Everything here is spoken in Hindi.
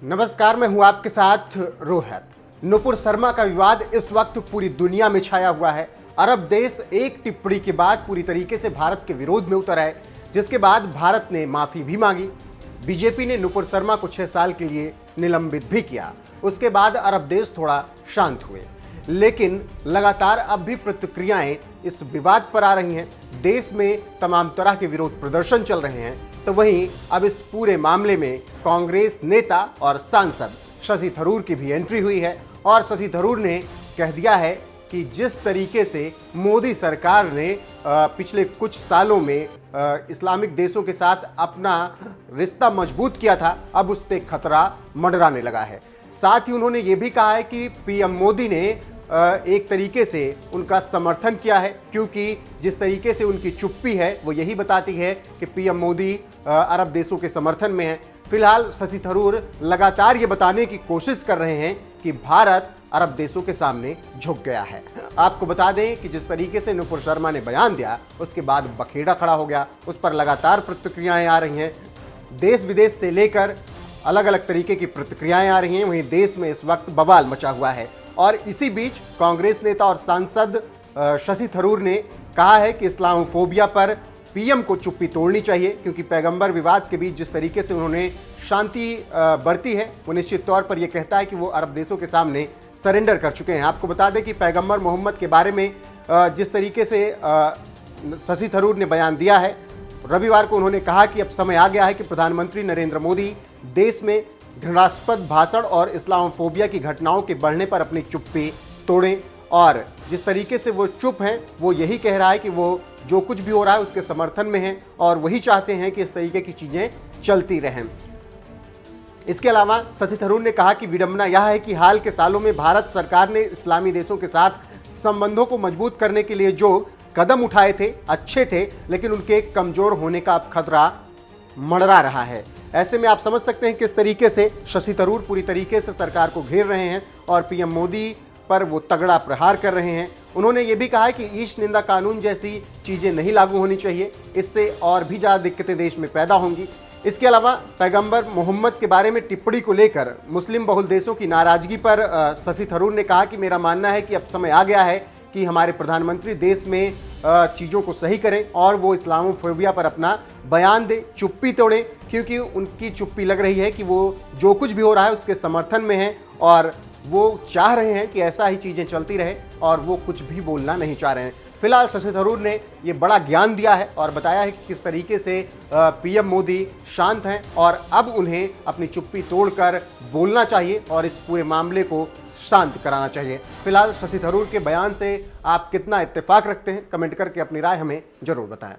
नमस्कार, मैं हूं आपके साथ रोहित। नुपुर शर्मा का विवाद इस वक्त पूरी दुनिया में छाया हुआ है। अरब देश एक टिप्पणी के बाद पूरी तरीके से भारत के विरोध में उतर आए, जिसके बाद भारत ने माफी भी मांगी। बीजेपी ने नुपुर शर्मा को 6 साल के लिए निलंबित भी किया। उसके बाद अरब देश थोड़ा शांत हुए, लेकिन लगातार अब भी प्रतिक्रियाएं इस विवाद पर आ रही हैं। देश में तमाम तरह के विरोध प्रदर्शन चल रहे हैं, तो वहीं अब इस पूरे मामले में कांग्रेस नेता और सांसद शशि थरूर की भी एंट्री हुई है। और शशि थरूर ने कह दिया है कि जिस तरीके से मोदी सरकार ने पिछले कुछ सालों में इस्लामिक देशों के साथ अपना रिश्ता मजबूत किया था, अब उस पर खतरा मंडराने लगा है। साथ ही उन्होंने ये भी कहा है कि पीएम मोदी ने एक तरीके से उनका समर्थन किया है, क्योंकि जिस तरीके से उनकी चुप्पी है वो यही बताती है कि पीएम मोदी अरब देशों के समर्थन में है। फिलहाल शशि थरूर लगातार ये बताने की कोशिश कर रहे हैं कि भारत अरब देशों के सामने झुक गया है। आपको बता दें कि जिस तरीके से नुपुर शर्मा ने बयान दिया, उसके बाद बखेड़ा खड़ा हो गया। उस पर लगातार प्रतिक्रियाएं आ रही हैं, देश विदेश से लेकर अलग अलग तरीके की प्रतिक्रियाएं आ रही हैं। वहीं देश में इस वक्त बवाल मचा हुआ है। और इसी बीच कांग्रेस नेता और सांसद शशि थरूर ने कहा है कि इस्लामोफोबिया पर पीएम को चुप्पी तोड़नी चाहिए, क्योंकि पैगंबर विवाद के बीच जिस तरीके से उन्होंने शांति बरती है, वो निश्चित तौर पर यह कहता है कि वो अरब देशों के सामने सरेंडर कर चुके हैं। आपको बता दें कि पैगंबर मोहम्मद के बारे में जिस तरीके से शशि थरूर ने बयान दिया है, रविवार को उन्होंने कहा कि अब समय आ गया है कि प्रधानमंत्री नरेंद्र मोदी देश में घृणास्पद भाषण और इस्लामोफोबिया की घटनाओं के बढ़ने पर अपनी चुप्पी तोड़ें। और जिस तरीके से वो चुप हैं, वो यही कह रहा है कि वो जो कुछ भी हो रहा है उसके समर्थन में हैं और वही चाहते हैं कि इस तरीके की चीज़ें चलती रहें। इसके अलावा शशि थरूर ने कहा कि विडंबना यह है कि हाल के सालों में भारत सरकार ने इस्लामी देशों के साथ संबंधों को मजबूत करने के लिए जो कदम उठाए थे अच्छे थे, लेकिन उनके कमजोर होने का अब खतरा मंडरा रहा है। ऐसे में आप समझ सकते हैं किस तरीके से शशि थरूर पूरी तरीके से सरकार को घेर रहे हैं और पीएम मोदी पर वो तगड़ा प्रहार कर रहे हैं। उन्होंने ये भी कहा है कि ईश निंदा कानून जैसी चीज़ें नहीं लागू होनी चाहिए, इससे और भी ज़्यादा दिक्कतें देश में पैदा होंगी। इसके अलावा पैगंबर मोहम्मद के बारे में टिप्पणी को लेकर मुस्लिम बहुल देशों की नाराजगी पर शशि थरूर ने कहा कि मेरा मानना है कि अब समय आ गया है कि हमारे प्रधानमंत्री देश में चीज़ों को सही करें और वो इस्लामोफोबिया पर अपना बयान दें, चुप्पी तोड़ें, क्योंकि उनकी चुप्पी लग रही है कि वो जो कुछ भी हो रहा है उसके समर्थन में है और वो चाह रहे हैं कि ऐसा ही चीज़ें चलती रहे और वो कुछ भी बोलना नहीं चाह रहे हैं। फिलहाल शशि थरूर ने ये बड़ा ज्ञान दिया है और बताया है कि किस तरीके से पीएम मोदी शांत हैं और अब उन्हें अपनी चुप्पी तोड़कर बोलना चाहिए और इस पूरे मामले को शांत कराना चाहिए। फिलहाल शशि थरूर के बयान से आप कितना इत्तेफाक रखते हैं, कमेंट करके अपनी राय हमें जरूर बताएं।